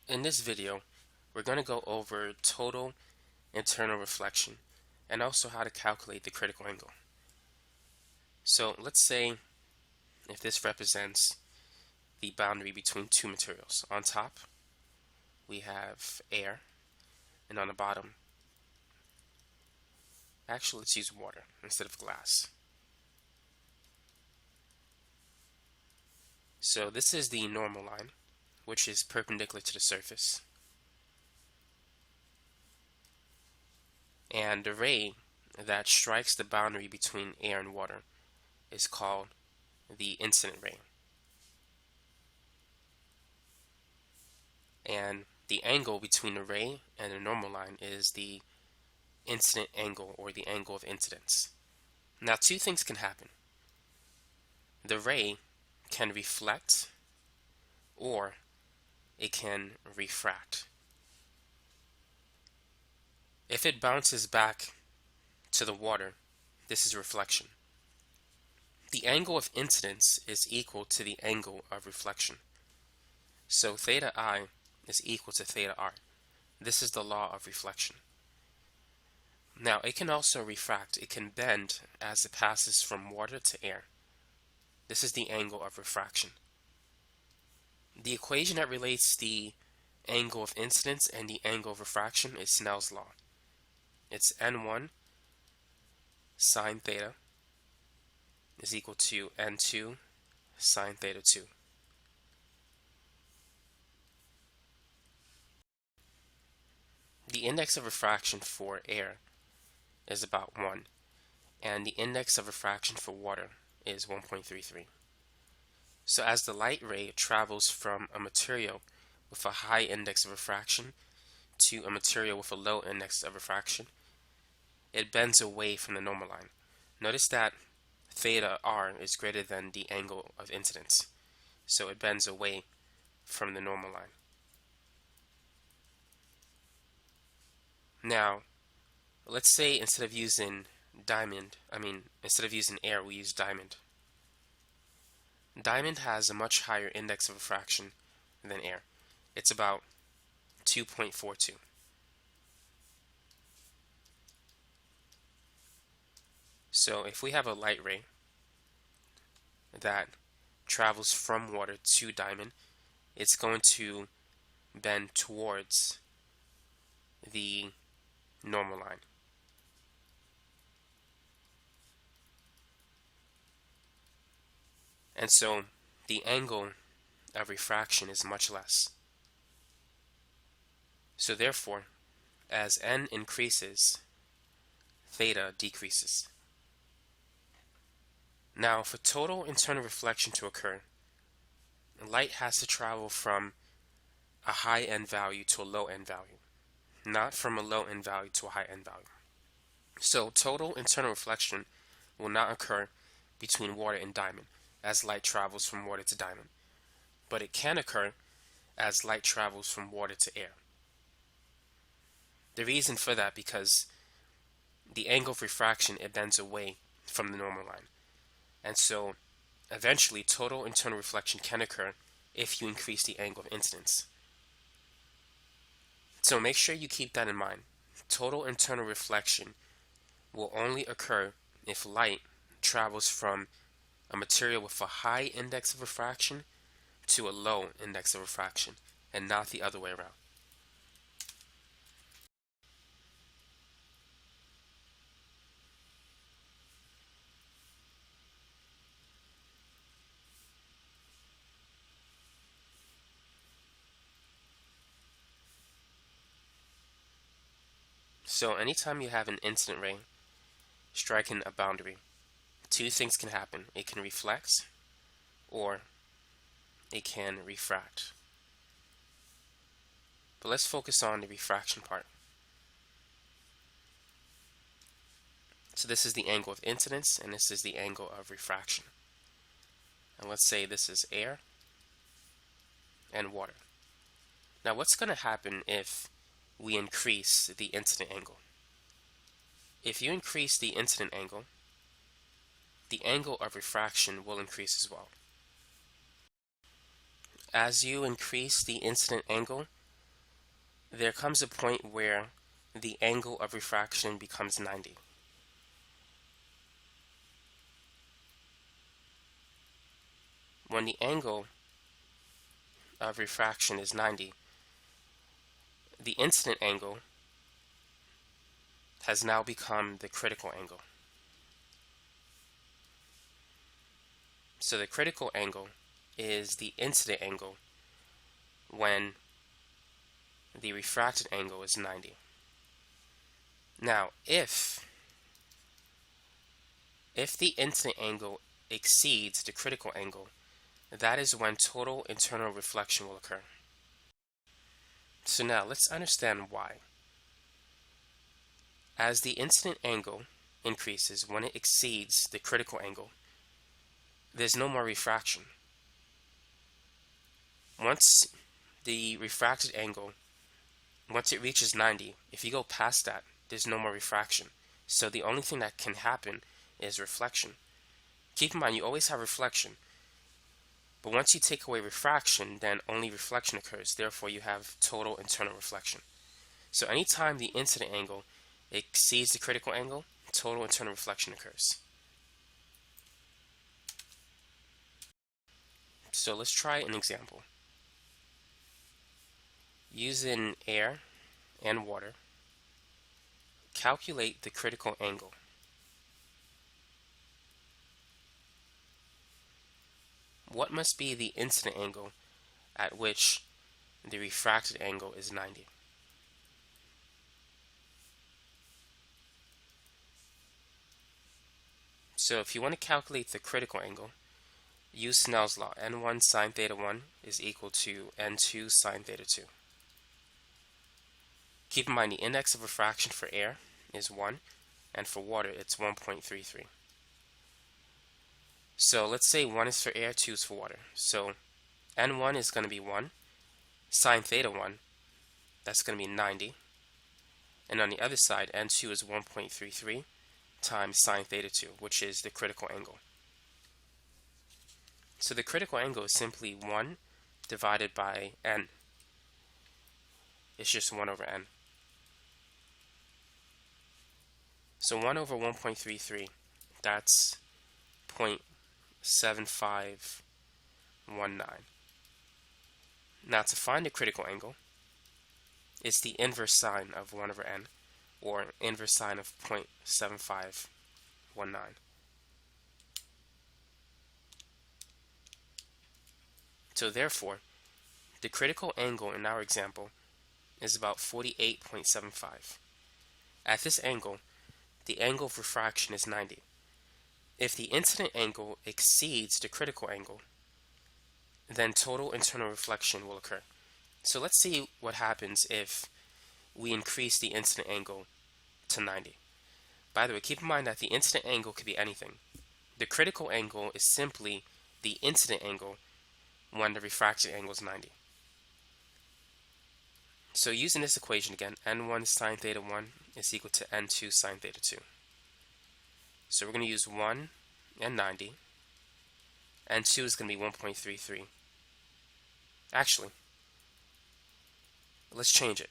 In this video, we're going to go over total internal reflection and also how to calculate the critical angle. So let's say if this represents the boundary between two materials. On top, we have air, and on the bottom, actually let's use water instead of glass. So this is the normal line, which is perpendicular to the surface. And the ray that strikes the boundary between air and water is called the incident ray. And the angle between the ray and the normal line is the incident angle, or the angle of incidence. Now, two things can happen. The ray can reflect or it can refract. If it bounces back to the water, this is reflection. The angle of incidence is equal to the angle of reflection. So theta I is equal to theta R. This is the law of reflection. Now, it can also refract. It can bend as it passes from water to air. This is the angle of refraction. The equation that relates the angle of incidence and the angle of refraction is Snell's law. It's n1 sine theta is equal to n2 sine theta 2. The index of refraction for air is about 1, and the index of refraction for water is 1.33. So as the light ray travels from a material with a high index of refraction to a material with a low index of refraction, it bends away from the normal line. Notice that theta R is greater than the angle of incidence, so it bends away from the normal line. Now, let's say instead of using air, we use diamond. Diamond has a much higher index of refraction than air. It's about 2.42. So if we have a light ray that travels from water to diamond, it's going to bend towards the normal line. And so the angle of refraction is much less. So therefore, as n increases, theta decreases. Now, for total internal reflection to occur, light has to travel from a high n value to a low n value, not from a low n value to a high n value. So total internal reflection will not occur between water and diamond as light travels from water to diamond, but it can occur as light travels from water to air. The reason for that, because the angle of refraction, it bends away from the normal line. And so eventually total internal reflection can occur if you increase the angle of incidence. So make sure you keep that in mind. Total internal reflection will only occur if light travels from a material with a high index of refraction to a low index of refraction, and not the other way around. So anytime you have an incident ray striking a boundary, two things can happen. It can reflect or it can refract. But let's focus on the refraction part. So this is the angle of incidence and this is the angle of refraction. And let's say this is air and water. Now what's going to happen if we increase the incident angle? If you increase the incident angle, the angle of refraction will increase as well. As you increase the incident angle, there comes a point where the angle of refraction becomes 90. When the angle of refraction is 90, the incident angle has now become the critical angle. So the critical angle is the incident angle when the refracted angle is 90. Now, if the incident angle exceeds the critical angle, that is when total internal reflection will occur. So now let's understand why. As the incident angle increases, when it exceeds the critical angle, there's no more refraction. Once the refracted angle, once it reaches 90, if you go past that, there's no more refraction. So the only thing that can happen is reflection. Keep in mind, you always have reflection. But once you take away refraction, then only reflection occurs. Therefore, you have total internal reflection. So anytime the incident angle exceeds the critical angle, total internal reflection occurs. So let's try an example. Using air and water, calculate the critical angle. What must be the incident angle at which the refracted angle is 90? So if you want to calculate the critical angle, use Snell's law. N1 sine theta 1 is equal to N2 sine theta 2. Keep in mind the index of refraction for air is 1, and for water it's 1.33. So let's say 1 is for air, 2 is for water. So N1 is going to be 1, sine theta 1, that's going to be 90. And on the other side, N2 is 1.33 times sine theta 2, which is the critical angle. So the critical angle is simply 1 divided by N. It's just 1 over N. So 1 over 1.33, that's 0.7519. Now to find the critical angle, it's the inverse sine of 1 over N, or inverse sine of 0.7519. So therefore, the critical angle in our example is about 48.75. At this angle, the angle of refraction is 90. If the incident angle exceeds the critical angle, then total internal reflection will occur. So let's see what happens if we increase the incident angle to 90. By the way, keep in mind that the incident angle could be anything. The critical angle is simply the incident angle when the refracted angle is 90. So using this equation again, N1 sine theta 1 is equal to N2 sine theta 2. So we're going to use 1 and 90. N2 is going to be 1.33. Actually, let's change it.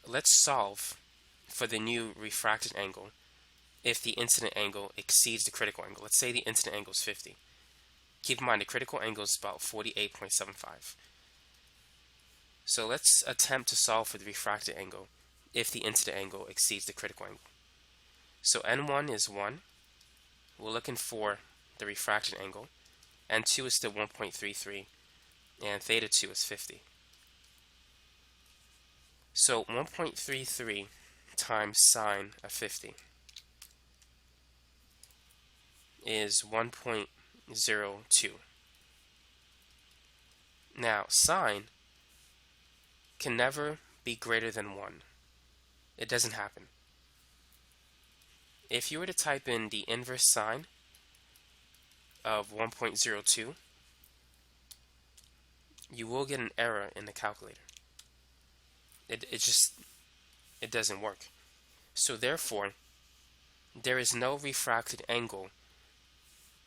Let's solve for the new refracted angle if the incident angle exceeds the critical angle. Let's say the incident angle is 50. Keep in mind the critical angle is about 48.75. So let's attempt to solve for the refracted angle if the incident angle exceeds the critical angle. So N1 is 1. We're looking for the refracted angle. N2 is still 1.33, and theta 2 is 50. So 1.33 times sine of 50 is 1.02. Now, sine can never be greater than 1. It doesn't happen. If you were to type in the inverse sine of 1.02, you will get an error in the calculator. It doesn't work. So therefore, there is no refracted angle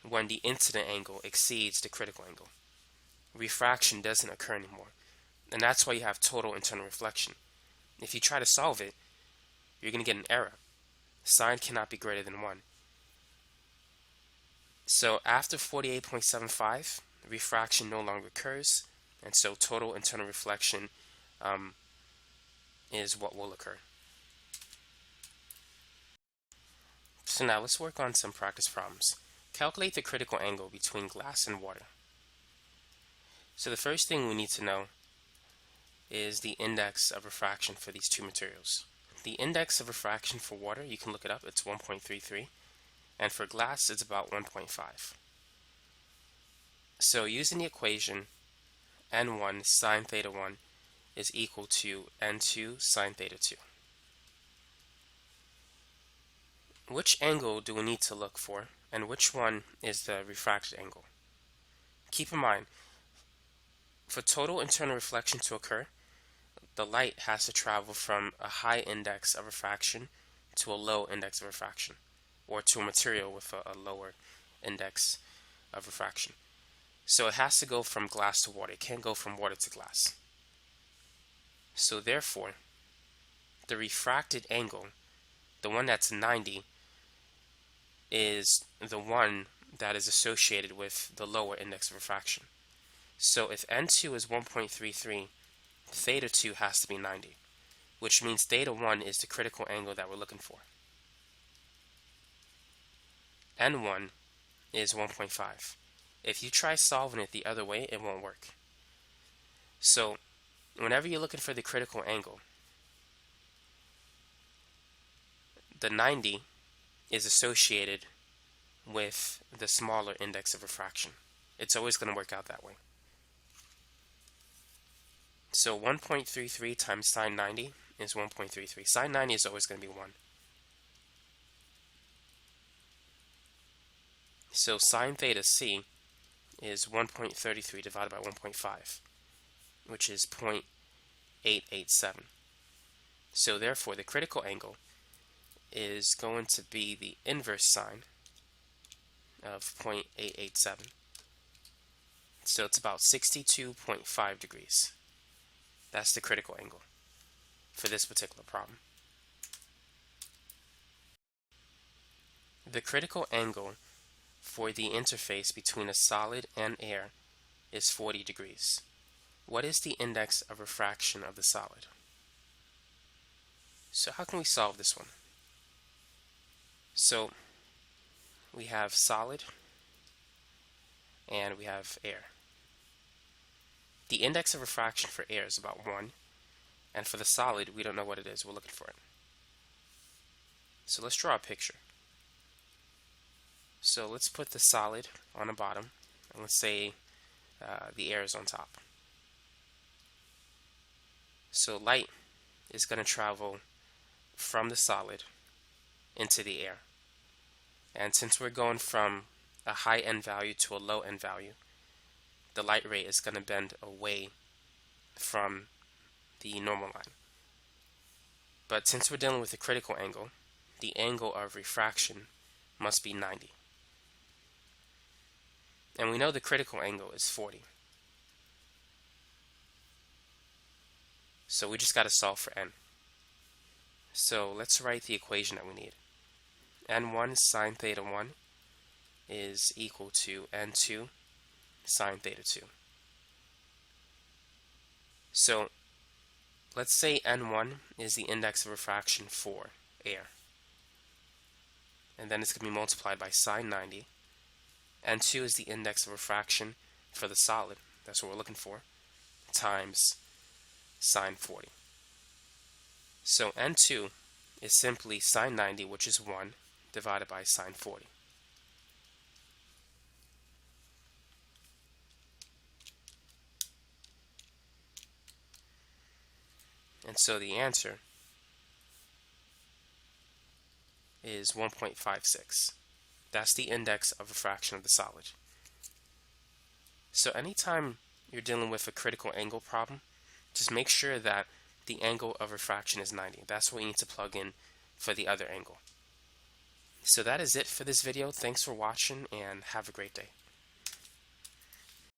when the incident angle exceeds the critical angle. Refraction doesn't occur anymore. And that's why you have total internal reflection. if you try to solve it, you're going to get an error. Sine cannot be greater than 1. So after 48.75, refraction no longer occurs, and so total internal reflection is what will occur. So now let's work on some practice problems. Calculate the critical angle between glass and water. So the first thing we need to know is the index of refraction for these two materials. The index of refraction for water, you can look it up, it's 1.33, and for glass it's about 1.5. So using the equation, n1 sine theta 1 is equal to n2 sine theta 2. Which angle do we need to look for, and which one is the refracted angle? Keep in mind, for total internal reflection to occur, the light has to travel from a high index of refraction to a low index of refraction, or to a material with a lower index of refraction. So it has to go from glass to water. It can't go from water to glass. So therefore, the refracted angle, the one that's 90, is the one that is associated with the lower index of refraction. So if n2 is 1.33, theta 2 has to be 90, which means theta 1 is the critical angle that we're looking for. n1 is 1.5. If you try solving it the other way, it won't work. So whenever you're looking for the critical angle, the 90 is associated with the smaller index of refraction. It's always going to work out that way. So 1.33 times sine 90 is 1.33. Sine 90 is always going to be 1. So sine theta c is 1.33 divided by 1.5, which is 0.887. So therefore, the critical angle is going to be the inverse sine of 0.887. So it's about 62.5 degrees. That's the critical angle for this particular problem. The critical angle for the interface between a solid and air is 40 degrees. What is the index of refraction of the solid? So how can we solve this one? So we have solid and we have air. The index of refraction for air is about 1, and for the solid, we don't know what it is. We're looking for it. So let's draw a picture. So let's put the solid on the bottom, and let's say the air is on top. So light is going to travel from the solid into the air. And since we're going from a high end value to a low end value, the light ray is going to bend away from the normal line. But since we're dealing with a critical angle, the angle of refraction must be 90. And we know the critical angle is 40. So we just got to solve for n. So let's write the equation that we need. n1 sine theta 1 is equal to n2 sine theta 2. So let's say n1 is the index of refraction for air. And then it's going to be multiplied by sine 90. n2 is the index of refraction for the solid, that's what we're looking for, times sine 40. So n2 is simply sine 90, which is 1, divided by sine 40. And so the answer is 1.56. That's the index of refraction of the solid. So anytime you're dealing with a critical angle problem, just make sure that the angle of refraction is 90. That's what you need to plug in for the other angle. So that is it for this video. Thanks for watching and have a great day.